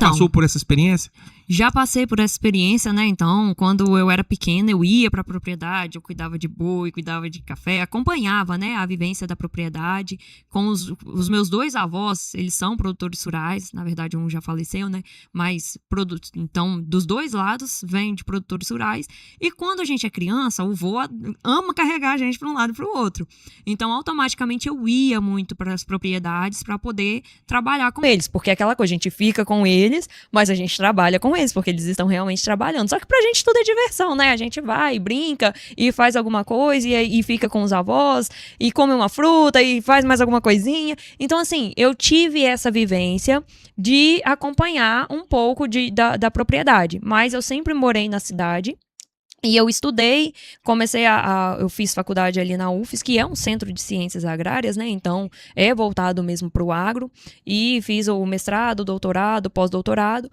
passou por essa experiência? Já passei por essa experiência, né? Então, quando eu era pequena, eu ia para a propriedade, eu cuidava de boi, cuidava de café, acompanhava, né, a vivência da propriedade. Com os meus 2 avós, eles são produtores rurais, na verdade um já faleceu, né? Mas, então, dos 2 lados, vem de produtores rurais. E quando a gente é criança, o vô ama carregar a gente para um lado e para o outro. Então, automaticamente, eu ia muito para as propriedades para poder trabalhar com eles. Porque é aquela coisa, a gente fica com eles, mas a gente trabalha com eles, porque eles estão realmente trabalhando. Só que pra gente tudo é diversão, né? A gente vai, brinca e faz alguma coisa e fica com os avós e come uma fruta e faz mais alguma coisinha. Então, assim, eu tive essa vivência de acompanhar um pouco da propriedade, mas eu sempre morei na cidade. E eu estudei, eu fiz faculdade ali na UFES, que é um centro de ciências agrárias, né? Então, é voltado mesmo para o agro. E fiz o mestrado, doutorado, pós-doutorado.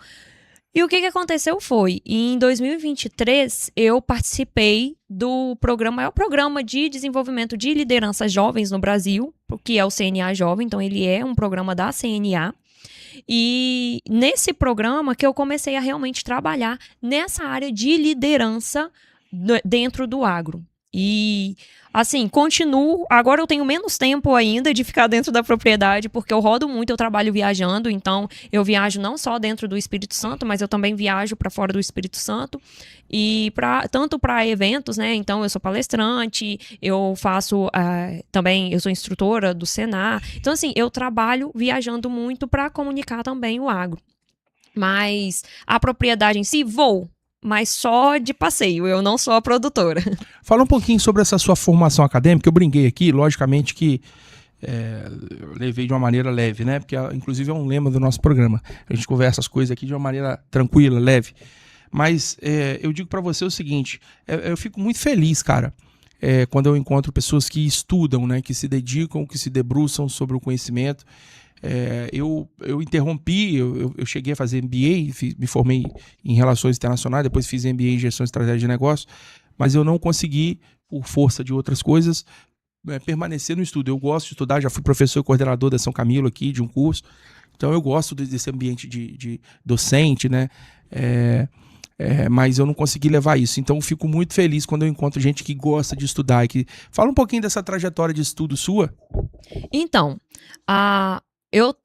E o que aconteceu foi, em 2023, eu participei do programa, é o Programa de Desenvolvimento de Lideranças Jovens no Brasil, que é o CNA Jovem, então ele é um programa da CNA. E nesse programa que eu comecei a realmente trabalhar nessa área de liderança dentro do agro. E, assim, continuo. Agora eu tenho menos tempo ainda de ficar dentro da propriedade, porque eu rodo muito, eu trabalho viajando. Então, eu viajo não só dentro do Espírito Santo, mas eu também viajo para fora do Espírito Santo. E tanto para eventos, né? Então, eu sou palestrante, eu faço também, eu sou instrutora do Senar. Então, assim, eu trabalho viajando muito para comunicar também o agro. Mas a propriedade em si, mas só de passeio, eu não sou a produtora. Fala um pouquinho sobre essa sua formação acadêmica. Eu brinquei aqui, logicamente que eu levei de uma maneira leve, né? Porque inclusive é um lema do nosso programa. A gente conversa as coisas aqui de uma maneira tranquila, leve. Mas eu digo pra você o seguinte, eu fico muito feliz, cara, quando eu encontro pessoas que estudam, né? Que se dedicam, que se debruçam sobre o conhecimento. Eu interrompi, eu cheguei a fazer MBA, me formei em Relações Internacionais, depois fiz MBA em Gestão e Estratégia de Negócios, mas eu não consegui, por força de outras coisas, permanecer no estudo. Eu gosto de estudar, já fui professor e coordenador da São Camilo aqui, de um curso, então eu gosto desse ambiente de docente, né? Mas eu não consegui levar isso, então eu fico muito feliz quando eu encontro gente que gosta de estudar e que... Fala um pouquinho dessa trajetória de estudo sua. Então,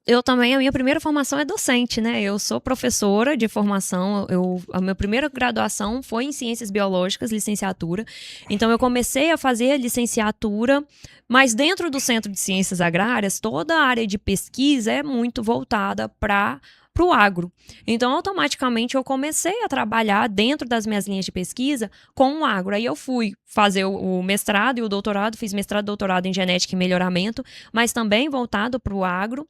eu também, a minha primeira formação é docente, né? Eu sou professora de formação, a minha primeira graduação foi em Ciências Biológicas, licenciatura. Então, eu comecei a fazer a licenciatura, mas dentro do Centro de Ciências Agrárias, toda a área de pesquisa é muito voltada para o agro. Então, automaticamente, eu comecei a trabalhar dentro das minhas linhas de pesquisa com o agro. Aí eu fui fazer o mestrado e o doutorado, fiz mestrado e doutorado em genética e melhoramento, mas também voltado para o agro.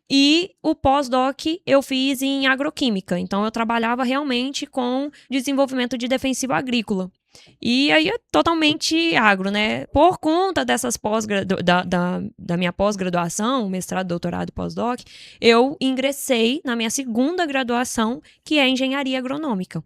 E o pós-doc eu fiz em agroquímica. Então, eu trabalhava realmente com desenvolvimento de defensivo agrícola. E aí é totalmente agro, né? Por conta dessas da minha pós-graduação, mestrado, doutorado e pós-doc, eu ingressei na minha segunda graduação, que é engenharia agronômica.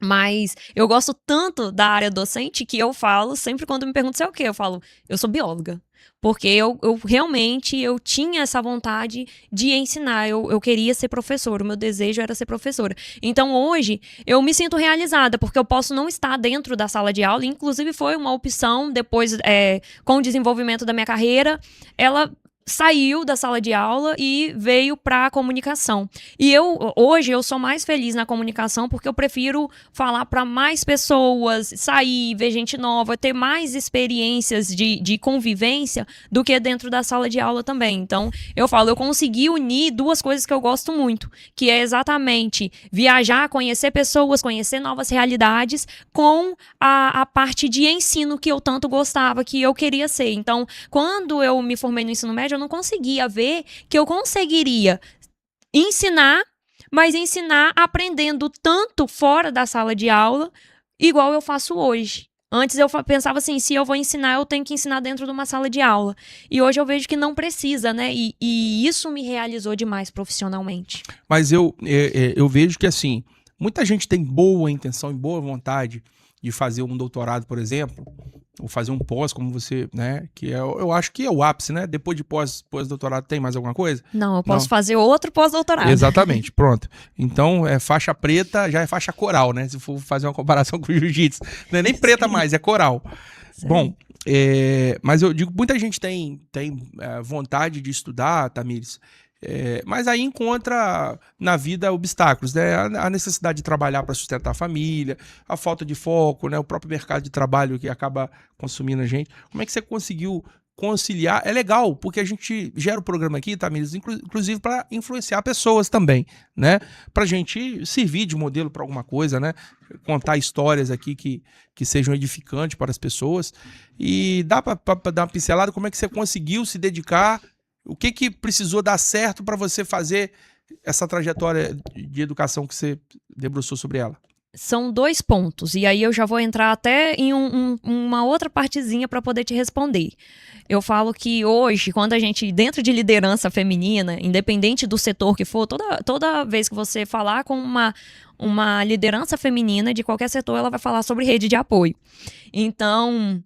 Mas eu gosto tanto da área docente que eu falo, sempre quando me perguntam se é o quê, eu falo, eu sou bióloga. Porque eu realmente tinha essa vontade de ensinar, eu queria ser professora, o meu desejo era ser professora. Então hoje eu me sinto realizada, porque eu posso não estar dentro da sala de aula, inclusive foi uma opção depois, com o desenvolvimento da minha carreira, ela saiu da sala de aula e veio para a comunicação. E hoje eu sou mais feliz na comunicação porque eu prefiro falar para mais pessoas, sair, ver gente nova, ter mais experiências de convivência do que dentro da sala de aula também. Então, eu consegui unir duas coisas que eu gosto muito, que é exatamente viajar, conhecer pessoas, conhecer novas realidades, com a parte de ensino que eu tanto gostava, que eu queria ser. Então, quando eu me formei no ensino médio, eu não conseguia ver que eu conseguiria ensinar, mas ensinar aprendendo tanto fora da sala de aula, igual eu faço hoje. Antes eu pensava assim, se eu vou ensinar, eu tenho que ensinar dentro de uma sala de aula. E hoje eu vejo que não precisa, né? E isso me realizou demais profissionalmente. Mas eu vejo que, assim, muita gente tem boa intenção e boa vontade de fazer um doutorado, por exemplo, ou fazer um pós, como você, né, que eu acho que é o ápice, né? Depois de pós-doutorado tem mais alguma coisa? Não, eu posso fazer outro pós-doutorado. Exatamente, pronto. Então, faixa preta já é faixa coral, né? Se for fazer uma comparação com o jiu-jitsu. Não é nem preta mais, é coral. Sim. Bom, mas eu digo, muita gente tem vontade de estudar, Tamires, mas aí encontra na vida obstáculos, né? A necessidade de trabalhar para sustentar a família, a falta de foco, né? O próprio mercado de trabalho que acaba consumindo a gente. Como é que você conseguiu conciliar? É legal, porque a gente gera o programa aqui, Tamires, inclusive para influenciar pessoas também, né? Para a gente servir de modelo para alguma coisa, né? Contar histórias aqui que sejam edificantes para as pessoas. E dá para dar uma pincelada, como é que você conseguiu se dedicar? O que precisou dar certo para você fazer essa trajetória de educação que você debruçou sobre ela? São 2 pontos, e aí eu já vou entrar até em uma outra partezinha para poder te responder. Eu falo que hoje, quando a gente, dentro de liderança feminina, independente do setor que for, toda vez que você falar com uma liderança feminina de qualquer setor, ela vai falar sobre rede de apoio. Então,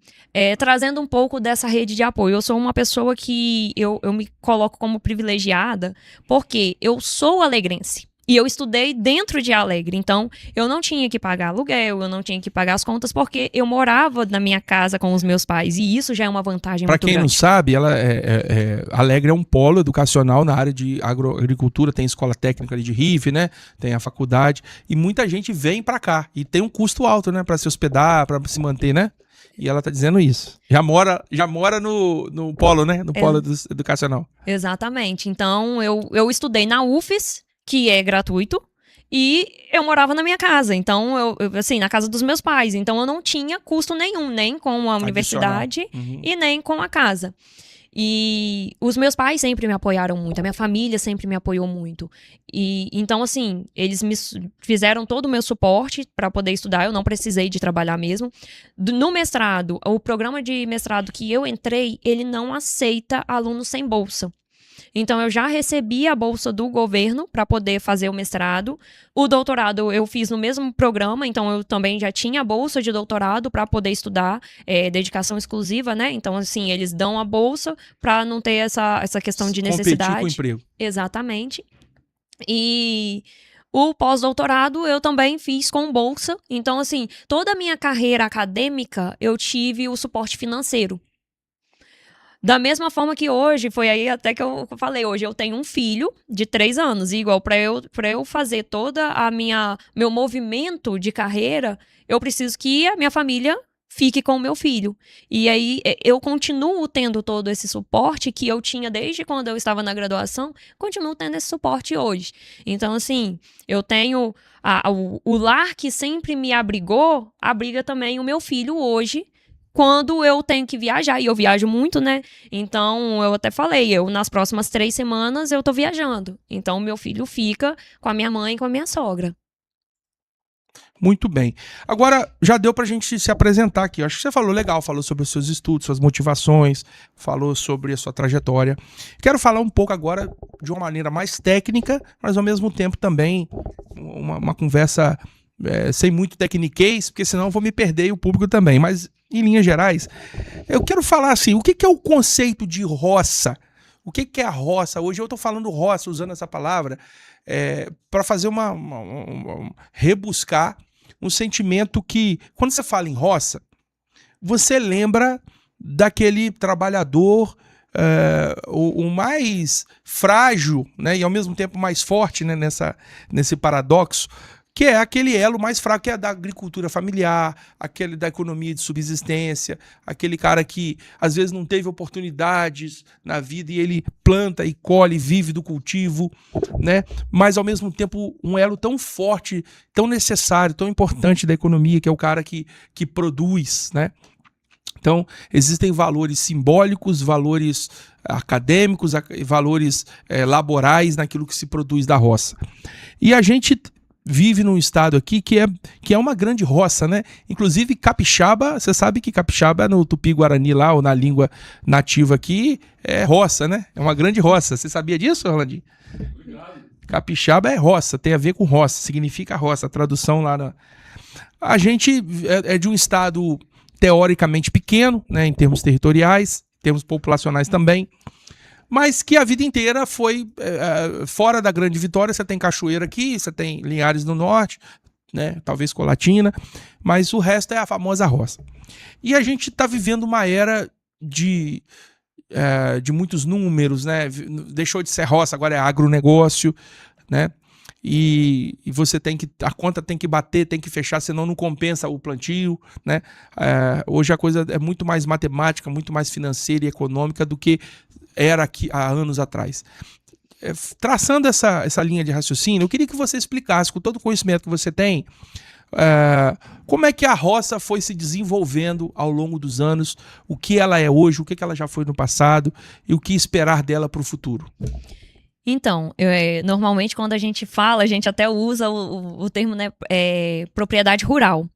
trazendo um pouco dessa rede de apoio, eu sou uma pessoa que eu me coloco como privilegiada, porque eu sou alegrense. E eu estudei dentro de Alegre, então eu não tinha que pagar aluguel, eu não tinha que pagar as contas, porque eu morava na minha casa com os meus pais, e isso já é uma vantagem muito grande. Para quem não sabe, Alegre é um polo educacional na área de agricultura, tem escola técnica ali de Rife, né? Tem a faculdade, e muita gente vem para cá, e tem um custo alto, né? Para se hospedar, para se manter, né? E ela tá dizendo isso. Já mora no polo, né? No polo educacional. Exatamente. Então, eu estudei na UFES, que é gratuito, e eu morava na minha casa, então, eu assim, na casa dos meus pais, então eu não tinha custo nenhum, nem com a universidade e nem com a casa. E os meus pais sempre me apoiaram muito, a minha família sempre me apoiou muito. E então, assim, eles me fizeram todo o meu suporte para poder estudar, eu não precisei de trabalhar mesmo. No mestrado, o programa de mestrado que eu entrei, ele não aceita alunos sem bolsa. Então, eu já recebi a bolsa do governo para poder fazer o mestrado. O doutorado eu fiz no mesmo programa, então eu também já tinha a bolsa de doutorado para poder estudar, dedicação exclusiva, né? Então, assim, eles dão a bolsa para não ter essa questão de necessidade. Competir com o emprego. Exatamente. E o pós-doutorado eu também fiz com bolsa. Então, assim, toda a minha carreira acadêmica eu tive o suporte financeiro. Da mesma forma que hoje, foi aí até que eu falei, hoje eu tenho um filho de 3 anos, e igual para eu fazer toda meu movimento de carreira, eu preciso que a minha família fique com o meu filho. E aí eu continuo tendo todo esse suporte que eu tinha desde quando eu estava na graduação, continuo tendo esse suporte hoje. Então, assim, eu tenho o lar que sempre me abrigou, abriga também o meu filho hoje, quando eu tenho que viajar, e eu viajo muito, né? Então, eu até falei, nas próximas 3 semanas eu tô viajando. Então, meu filho fica com a minha mãe e com a minha sogra. Muito bem. Agora, já deu pra gente se apresentar aqui. Eu acho que você falou legal, falou sobre os seus estudos, suas motivações, falou sobre a sua trajetória. Quero falar um pouco agora de uma maneira mais técnica, mas ao mesmo tempo também uma conversa sem muito tecniquez, porque senão eu vou me perder e o público também. Mas, em linhas gerais, eu quero falar assim, o que é o conceito de roça? O que é a roça? Hoje eu estou falando roça, usando essa palavra, para fazer rebuscar um sentimento que, quando você fala em roça, você lembra daquele trabalhador o mais frágil, né, e ao mesmo tempo mais forte, né, nesse paradoxo, que é aquele elo mais fraco, que é da agricultura familiar, aquele da economia de subsistência, aquele cara que às vezes não teve oportunidades na vida e ele planta e colhe, vive do cultivo, né? Mas ao mesmo tempo um elo tão forte, tão necessário, tão importante da economia, que é o cara que produz, né? Então, existem valores simbólicos, valores acadêmicos, valores laborais naquilo que se produz da roça. E a gente vive num estado aqui que é uma grande roça, né? Inclusive capixaba, você sabe que capixaba no tupi-guarani lá, ou na língua nativa aqui, é roça, né? É uma grande roça. Você sabia disso, Rolandinho? Capixaba é roça, tem a ver com roça, significa roça, a tradução lá A gente é de um estado teoricamente pequeno, né, em termos territoriais, em termos populacionais também, mas que a vida inteira foi fora da Grande Vitória. Você tem Cachoeira aqui, você tem Linhares no norte, né, talvez Colatina, mas o resto é a famosa roça. E a gente está vivendo uma era de muitos números, né? Deixou de ser roça, agora é agronegócio, né? E você a conta tem que bater, tem que fechar, senão não compensa o plantio, né? Hoje a coisa é muito mais matemática, muito mais financeira e econômica do que era aqui há anos atrás. Traçando essa linha de raciocínio, eu queria que você explicasse, com todo o conhecimento que você tem, como é que a roça foi se desenvolvendo ao longo dos anos, o que ela é hoje, o que ela já foi no passado e o que esperar dela para o futuro. Então, normalmente quando a gente fala, a gente até usa o termo, né, propriedade rural.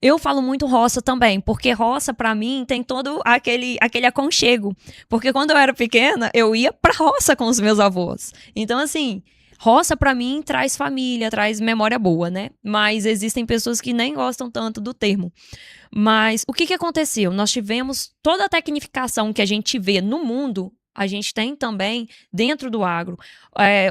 Eu falo muito roça também, porque roça pra mim tem todo aquele aconchego. Porque quando eu era pequena, eu ia pra roça com os meus avós. Então, assim, roça pra mim traz família, traz memória boa, né? Mas existem pessoas que nem gostam tanto do termo. Mas o que aconteceu? Nós tivemos toda a tecnificação que a gente vê no mundo, a gente tem também dentro do agro.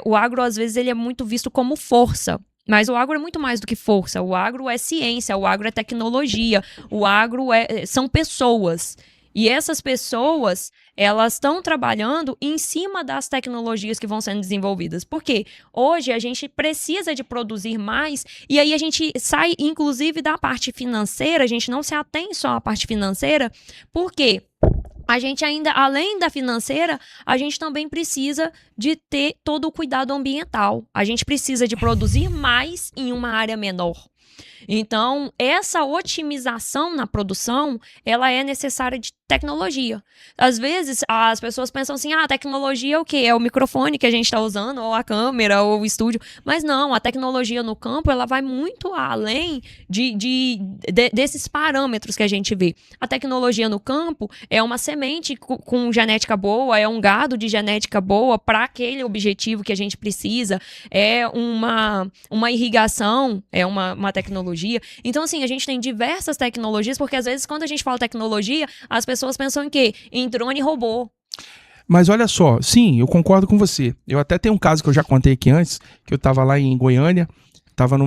O agro, às vezes, ele é muito visto como força. Mas o agro é muito mais do que força. O agro é ciência, o agro é tecnologia, o agro são pessoas. E essas pessoas, elas estão trabalhando em cima das tecnologias que vão sendo desenvolvidas. Por quê? Hoje a gente precisa de produzir mais e aí a gente sai, inclusive, da parte financeira, a gente não se atém só à parte financeira. Por quê? A gente ainda, além da financeira, a gente também precisa de ter todo o cuidado ambiental. A gente precisa de produzir mais em uma área menor. Então, essa otimização na produção, ela é necessária de tecnologia. Às vezes, as pessoas pensam assim, a tecnologia é o quê? É o microfone que a gente está usando, ou a câmera, ou o estúdio. Mas não, a tecnologia no campo, ela vai muito além desses parâmetros que a gente vê. A tecnologia no campo é uma semente com genética boa, é um gado de genética boa para aquele objetivo que a gente precisa, é uma irrigação, é uma tecnologia. Então, assim, a gente tem diversas tecnologias, porque às vezes quando a gente fala tecnologia, as pessoas pensam em quê? Em drone e robô. Mas olha só, sim, eu concordo com você. Eu até tenho um caso que eu já contei aqui antes, que eu estava lá em Goiânia, estava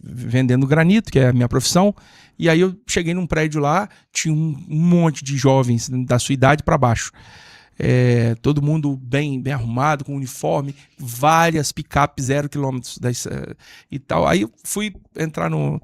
vendendo granito, que é a minha profissão, e aí eu cheguei num prédio lá, tinha um monte de jovens da sua idade para baixo. Todo mundo bem arrumado, com uniforme, várias picapes 0 km e tal. Aí eu fui entrar no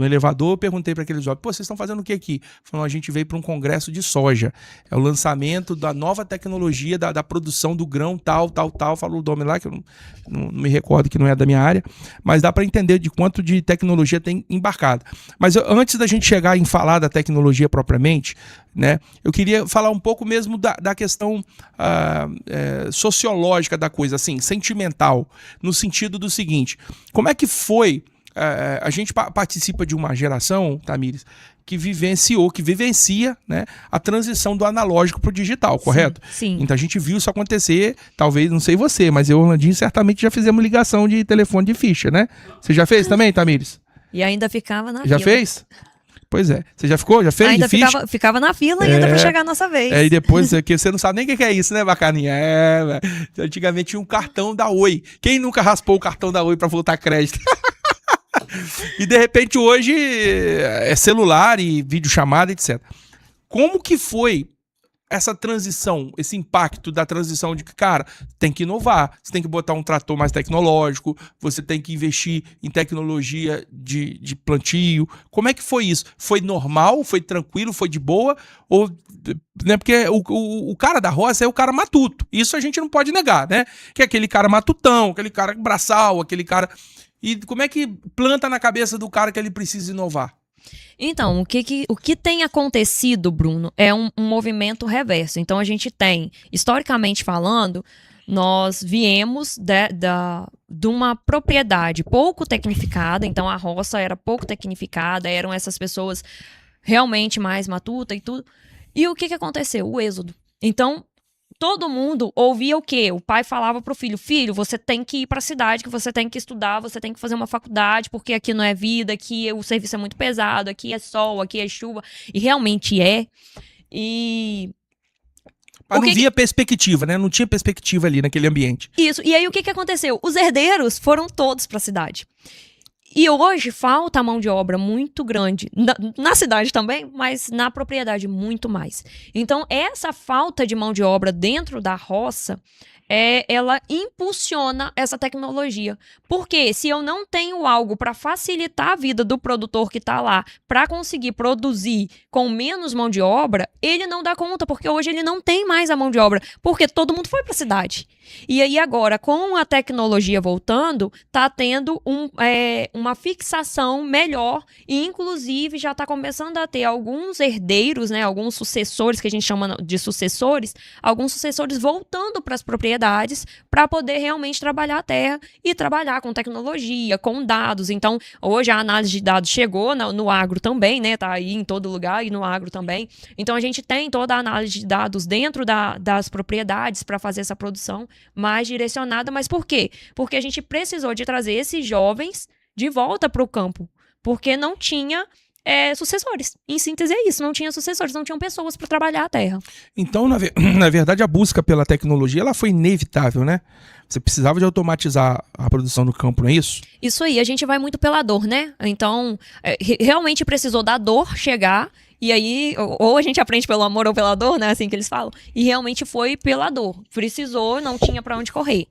elevador, perguntei para aqueles jovens, vocês estão fazendo o que aqui? Falaram, a gente veio para um congresso de soja, é o lançamento da nova tecnologia da produção do grão tal, falou o nome lá, que eu não me recordo, que não é da minha área, mas dá para entender de quanto de tecnologia tem embarcado. Mas antes da gente chegar em falar da tecnologia propriamente, né, eu queria falar um pouco mesmo da questão sociológica da coisa, assim, sentimental, no sentido do seguinte, como é que foi. A gente participa de uma geração, Tamires, que vivencia, né, a transição do analógico para o digital, correto? Sim. Então a gente viu isso acontecer, talvez, não sei você, mas eu e o Orlandinho certamente já fizemos ligação de telefone de ficha, né? Você já fez também, Tamires? E ainda ficava na fila. Já fez? Pois é. Você já ficou? Já fez? Ainda ficava na fila ainda para chegar a nossa vez. E depois, você não sabe nem o que é isso, né, bacaninha? Antigamente tinha um cartão da Oi. Quem nunca raspou o cartão da Oi para voltar crédito? E de repente hoje é celular e videochamada, etc. Como que foi essa transição, esse impacto da transição de que, cara, tem que inovar, você tem que botar um trator mais tecnológico, você tem que investir em tecnologia de plantio. Como é que foi isso? Foi normal? Foi tranquilo? Foi de boa? Ou, né, porque o cara da roça é o cara matuto. Isso a gente não pode negar, né? Que é aquele cara matutão, aquele cara braçal, aquele cara... E como é que planta na cabeça do cara que ele precisa inovar? Então, o que tem acontecido, Bruno, é um movimento reverso. Então, a gente tem, historicamente falando, nós viemos de uma propriedade pouco tecnificada, então a roça era pouco tecnificada, eram essas pessoas realmente mais matutas e tudo. E o que aconteceu? O êxodo. Então, todo mundo ouvia o quê? O pai falava pro filho, filho, você tem que ir pra cidade, que você tem que estudar, você tem que fazer uma faculdade, porque aqui não é vida, aqui o serviço é muito pesado, aqui é sol, aqui é chuva. E realmente é. E... Mas não via perspectiva, né? Não tinha perspectiva ali naquele ambiente. Isso. E aí o que aconteceu? Os herdeiros foram todos pra cidade. E hoje falta mão de obra muito grande, na cidade também, mas na propriedade muito mais. Então, essa falta de mão de obra dentro da roça, ela impulsiona essa tecnologia. Porque se eu não tenho algo para facilitar a vida do produtor que está lá, para conseguir produzir com menos mão de obra, ele não dá conta, porque hoje ele não tem mais a mão de obra, porque todo mundo foi para a cidade. E aí agora, com a tecnologia voltando, está tendo uma fixação melhor e inclusive já está começando a ter alguns herdeiros, né, alguns sucessores, que a gente chama de sucessores, alguns sucessores voltando para as propriedades para poder realmente trabalhar a terra e trabalhar com tecnologia, com dados. Então, hoje a análise de dados chegou no agro também, né, tá aí em todo lugar e no agro também. Então, a gente tem toda a análise de dados dentro das propriedades para fazer essa produção mais direcionada. Mas por quê? Porque a gente precisou de trazer esses jovens de volta para o campo, porque não tinha sucessores. Em síntese é isso, não tinha sucessores, não tinham pessoas para trabalhar a terra. Então, na verdade, a busca pela tecnologia ela foi inevitável, né? Você precisava de automatizar a produção no campo, não é isso? Isso aí, a gente vai muito pela dor, né? Então, realmente precisou da dor chegar. E aí, ou a gente aprende pelo amor ou pela dor, né? Assim que eles falam. E realmente foi pela dor. Precisou, não tinha pra onde correr.